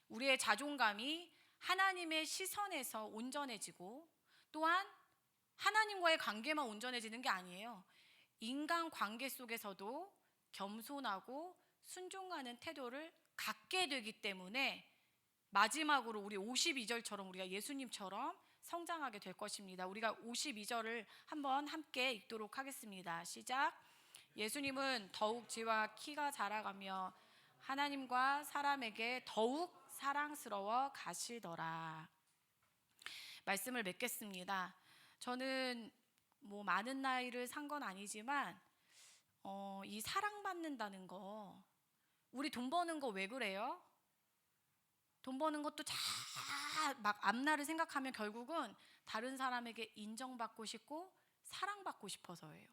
우리의 자존감이 하나님의 시선에서 온전해지고, 또한 하나님과의 관계만 온전해지는 게 아니에요. 인간 관계 속에서도 겸손하고 순종하는 태도를 갖게 되기 때문에 마지막으로 우리 52절처럼 우리가 예수님처럼 성장하게 될 것입니다. 우리가 52절을 한번 함께 읽도록 하겠습니다. 시작. 예수님은 더욱 지와 키가 자라가며 하나님과 사람에게 더욱 사랑스러워 가시더라. 말씀을 맺겠습니다. 저는 뭐 많은 나이를 산 건 아니지만 이 사랑받는다는 거, 우리 돈 버는 거 왜 그래요? 돈 버는 것도 막 앞날을 생각하면 결국은 다른 사람에게 인정받고 싶고 사랑받고 싶어서예요.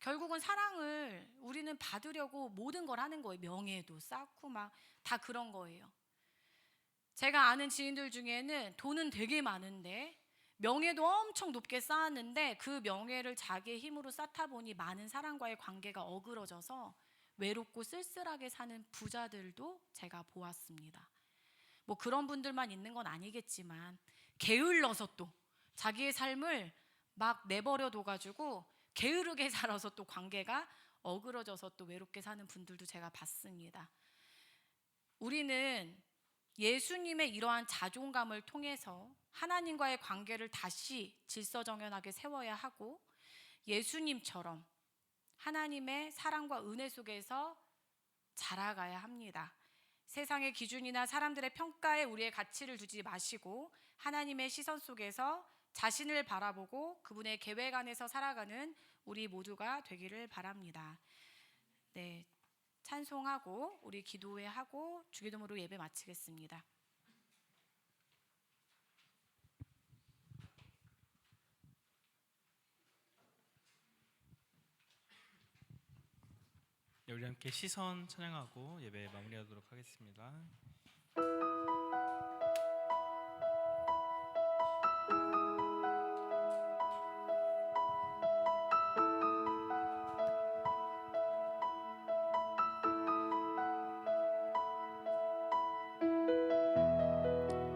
결국은 사랑을 우리는 받으려고 모든 걸 하는 거예요. 명예도 쌓고 막 다 그런 거예요. 제가 아는 지인들 중에는 돈은 되게 많은데 명예도 엄청 높게 쌓았는데 그 명예를 자기의 힘으로 쌓다 보니 많은 사람과의 관계가 어그러져서 외롭고 쓸쓸하게 사는 부자들도 제가 보았습니다. 뭐 그런 분들만 있는 건 아니겠지만 게을러서 또 자기의 삶을 막 내버려 둬가지고 게으르게 살아서 또 관계가 어그러져서 또 외롭게 사는 분들도 제가 봤습니다. 우리는 예수님의 이러한 자존감을 통해서 하나님과의 관계를 다시 질서정연하게 세워야 하고, 예수님처럼 하나님의 사랑과 은혜 속에서 자라가야 합니다. 세상의 기준이나 사람들의 평가에 우리의 가치를 두지 마시고 하나님의 시선 속에서 자신을 바라보고 그분의 계획 안에서 살아가는 우리 모두가 되기를 바랍니다. 네, 찬송하고 우리 기도회하고 주기도문으로 예배 마치겠습니다. 네, 우리 함께 시선 찬양하고 예배 마무리하도록 하겠습니다.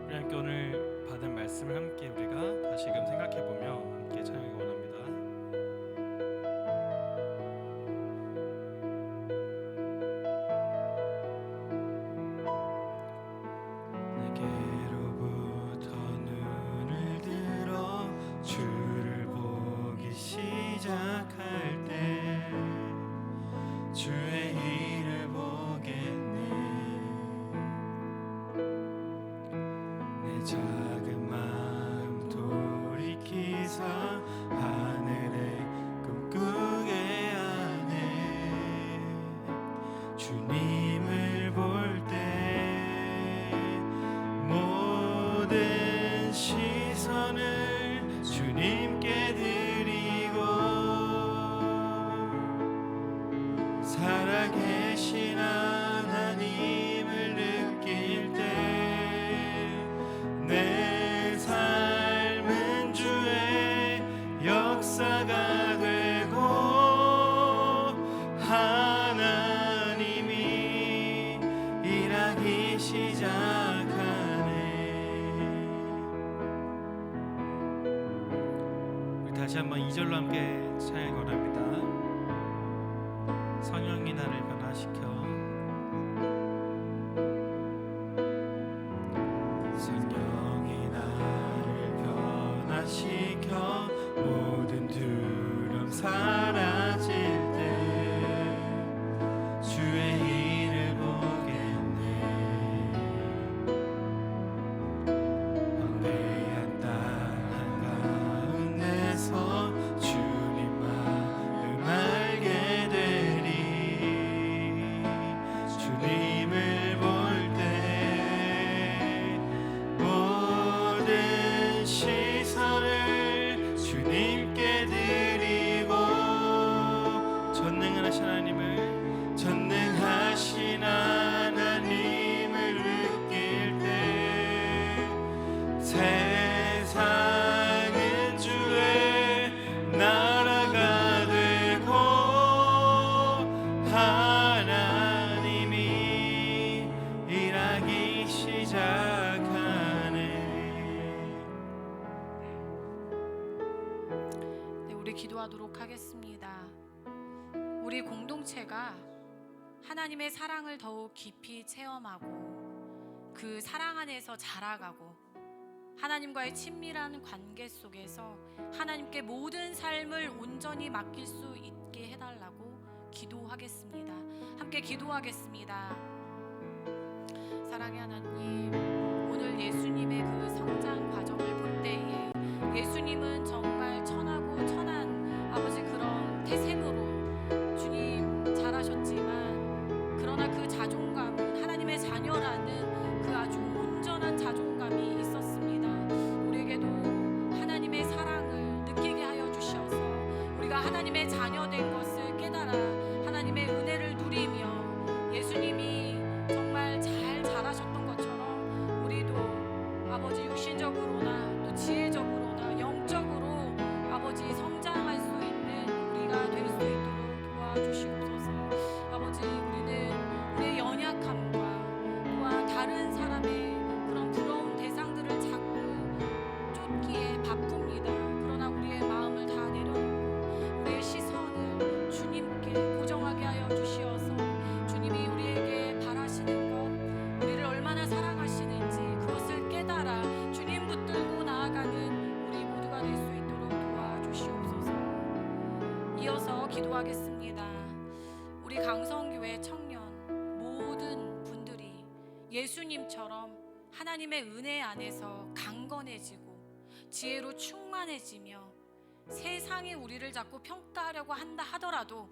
우리 함께 오늘 받은 말씀을 함께 우리가 다시금 생각해보며 함께 찬양하기 원합니다. 다시 한번 2절로 함께 찬양을 원합니다. 성령이 나를 변화시켜 성령이 나를 변화시켜 모든 두려움 사라질 때 주의 일을 보겠네. 황폐한 땅 한가운데서 주님 마음 알게 되리. 주님을 볼 때 모든 시선을 주님께 드리고 전능하신 하나님을 전능하신 하나님을 느낄 때 세상은 주의 나라가 되고 하나님이 일하기 시작하네. 네, 우리 기도하도록 하겠습니다. 우리 공동체가 하나님의 사랑을 더욱 깊이 체험하고 그 사랑 안에서 자라가고 하나님과의 친밀한 관계 속에서 하나님께 모든 삶을 온전히 맡길 수 있게 해달라고 기도하겠습니다. 함께 기도하겠습니다. 사랑의 하나님, 오늘 예수님의 그 성장 과정을 볼 때에 예수님은 정말 천하고 천한 아버지 그런 태생으로 주님 잘하셨지만 그러나 그 자존감은 하나님의 자녀라는 그 아주 온전한 자존감이 있었습니다. 우리에게도 하나님의 사랑을 느끼게 하여 주셔서 우리가 하나님의 자녀된 것을 깨달아 하나님의 은혜를 누리며 예수님이 정말 잘 자라셨던 것처럼 우리도 아버지 육신적으로나 또 지혜적으로나 영적으로 아버지 성장할 수 있는 우리가 될 수 있도록 도와주시옵소서. 아버지, 우리는 우리의 연약함과 또한 다른 사람의 그런 부러운 대상들을 찾고 쫓기에 바쁩니다. 그러나 우리의 마음을 다 내려놓고 우리의 시선을 주님께 고정하게 하여 주시어서 주님이 우리에게 바라시는 것, 우리를 얼마나 사랑하시는지 그것을 깨달아 주님 붙들고 나아가는 우리 모두가 될 수 있도록 도와주시옵소서. 이어서 기도하겠습니다. 우리 강성교회 청년 모든 분들이 예수님처럼 하나님의 은혜 안에서 강건해지고 지혜로 충만해지며 세상이 우리를 자꾸 평가하려고 한다 하더라도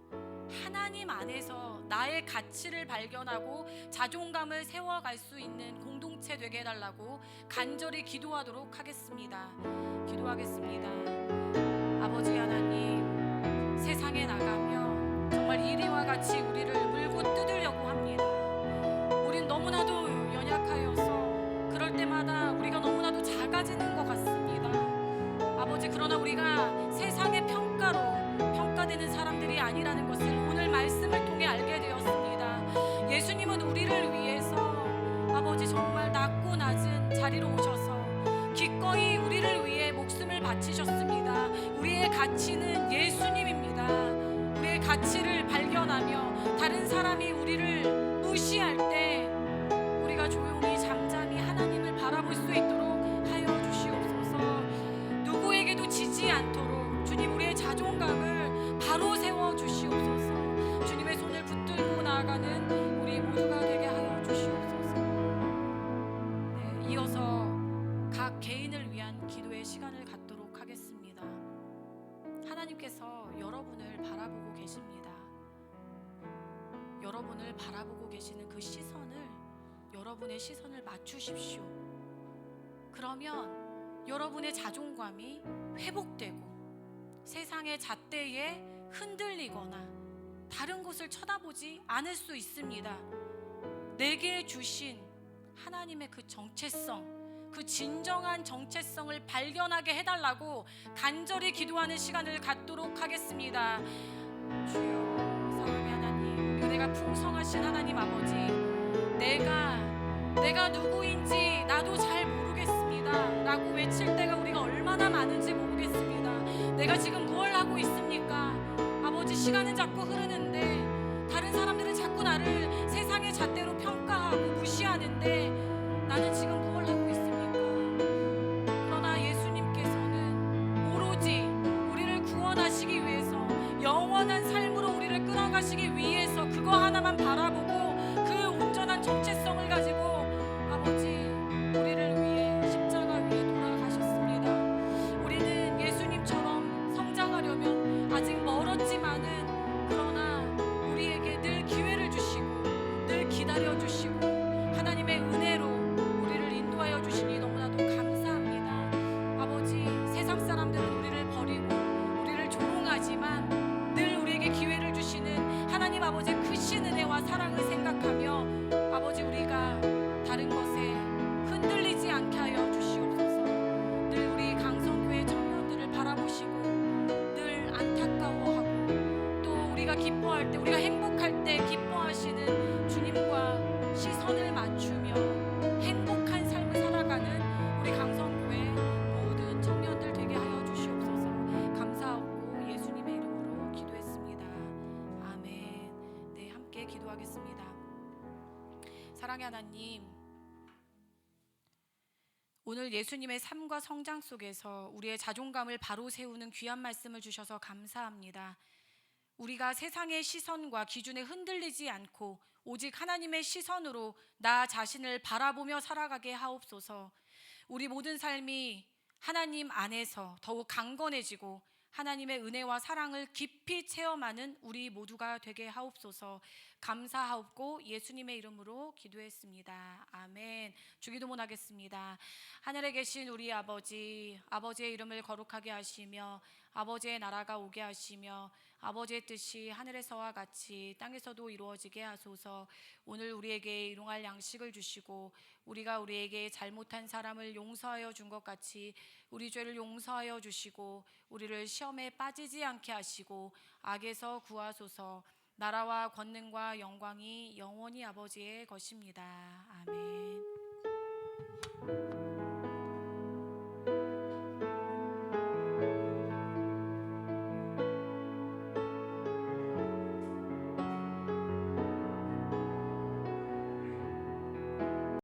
하나님 안에서 나의 가치를 발견하고 자존감을 세워갈 수 있는 공동체 되게 해달라고 간절히 기도하도록 하겠습니다. 기도하겠습니다. 아버지 하나님, 세상에 나가면 정말 이리와 같이 우리를 물고 뜯으려고 합니다. 우린 너무나도 연약하여서 그럴 때마다 우리가 너무나도 작아지는 것 같습니다. 아버지, 그러나 우리가 세상의 평가로 평가되는 사람들이 아니라는 것을 오늘 말씀을 통해 알게 되었습니다. 예수님은 우리를 위해서 아버지 정말 낮고 낮은 자리로 오셔서 기꺼이 우리를 위해 목숨을 바치셨습니다. 우리의 가치는 예수님입니다. 우리의 가치를 발견하며 다른 사람이 우리를 무시할 때 우리가 조용히 잠잠히 하나님을 바라볼 수 있도록 하여 주시옵소서. 누구에게도 지지 않도록 주님 우리의 자존감을 바로 세워 주시옵소서. 주님의 손을 붙들고 나아가는 우리 모두가 되게 하여 주시옵소서. 네, 이어서 각 개인을 위한 기도의 시간을 갖도록 하겠습니다. 하나님께서 여러분을 바라보고 계십니다. 여러분을 바라보고 계시는 그 시선을 여러분의 시선을 맞추십시오. 그러면 여러분의 자존감이 회복되고 세상의 잣대에 흔들리거나 다른 곳을 쳐다보지 않을 수 있습니다. 내게 주신 하나님의 그 정체성, 그 진정한 정체성을 발견하게 해달라고 간절히 기도하는 시간을 갖도록 하겠습니다. 주여, 사랑의 하나님, 은혜가 풍성하신 하나님 아버지, 내가 누구인지 나도 잘 모르겠습니다 라고 외칠 때가 우리가 얼마나 많은지 모르겠습니다. 내가 지금 무엇을 하고 있습니까? 아버지, 시간은 자꾸 흐르는데 다른 사람들은 자꾸 나를 세상의 잣대로 평가하고 무시하는데 나는 지금 무엇을 하고 있습니까? 그러나 예수님께서는 오로지 우리를 구원하시기 위해서, 영원한 삶으로 우리를 끌어가시기 위해서 그거 하나만 바라보고 그 온전한 정체성을 가지고 아버지 우리를 위해 십자가 위에 돌아가셨습니다. 우리는 예수님처럼 성장하려면 아직 멀었지만은 그러나 우리에게 늘 기회를 주시고 늘 기다려주시고 하나님의 은혜로 우리를 인도하여 주시니 너무나도 감사합니다. 아버지, 세상 사람들은 우리를 버리고 우리를 조롱하지만 늘 우리에게 기회를 주시는 하나님 아버지의 크신 은혜와 사랑을 생각하며 아버지 우리가 다른 것에 흔들리지 않게 하여 주시옵소서. 늘 우리 강성교회 청년들을 바라보시고 늘 안타까워하고 또 우리가 기뻐할 때, 우리가 행복할 때 기뻐하시는 주님과 시선을 맞추며 행복한 삶을 살아가는 우리 강성교회 모든 청년들 되게 하여 주시옵소서. 감사하고 예수님의 이름으로 기도했습니다. 아멘. 네, 함께 기도하겠습니다. 사랑의 하나님, 오늘 예수님의 삶과 성장 속에서 우리의 자존감을 바로 세우는 귀한 말씀을 주셔서 감사합니다. 우리가 세상의 시선과 기준에 흔들리지 않고 오직 하나님의 시선으로 나 자신을 바라보며 살아가게 하옵소서. 우리 모든 삶이 하나님 안에서 더욱 강건해지고 하나님의 은혜와 사랑을 깊이 체험하는 우리 모두가 되게 하옵소서. 감사하옵고 예수님의 이름으로 기도했습니다. 아멘. 주기도문 하겠습니다. 하늘에 계신 우리 아버지, 아버지의 이름을 거룩하게 하시며 아버지의 나라가 오게 하시며 아버지의 뜻이 하늘에서와 같이 땅에서도 이루어지게 하소서. 오늘 우리에게 일용할 양식을 주시고 우리가 우리에게 잘못한 사람을 용서하여 준 것 같이 우리 죄를 용서하여 주시고 우리를 시험에 빠지지 않게 하시고 악에서 구하소서. 나라와 권능과 영광이 영원히 아버지의 것입니다. 아멘.